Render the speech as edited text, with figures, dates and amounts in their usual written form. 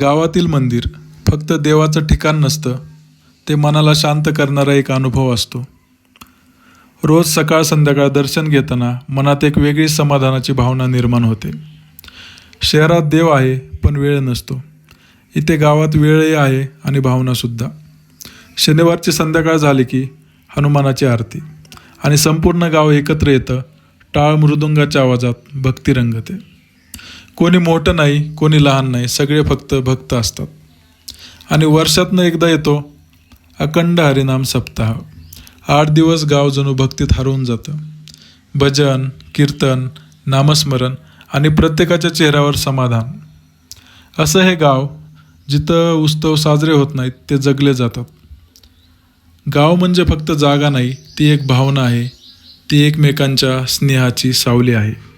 गावातील मंदिर फक्त देवाचं ठिकाण नसतं, ते मनाला शांत करणारा एक अनुभव असतो. रोज सकाळ संध्याकाळ दर्शन घेताना मनात एक वेगळी समाधानाची भावना निर्माण होते. शहरात देव आहे पण वेळ नसतो. इथे गावात वेळही आहे आणि भावनासुद्धा. शनिवारची संध्याकाळ झाली की हनुमानाची आरती आणि संपूर्ण गाव एकत्र येतं. टाळ मृदुंगाच्या आवाजात भक्ती रंगते. कोणी मोठं नाही, कोणी लहान नाही, सगळे फक्त भक्त असतात. आणि वर्षातनं एकदा येतो अखंड हरिनाम सप्ताह. 8 दिवस गाव जणू भक्तीत हरवून जातं. भजन, कीर्तन, नामस्मरण आणि प्रत्येकाच्या चेहऱ्यावर समाधान. असं हे गाव जिथं उत्सव साजरे होत नाहीत, ते जगले जातात. गाव म्हणजे फक्त जागा नाही, ती एक भावना आहे. ती एकमेकांच्या स्नेहाची सावली आहे.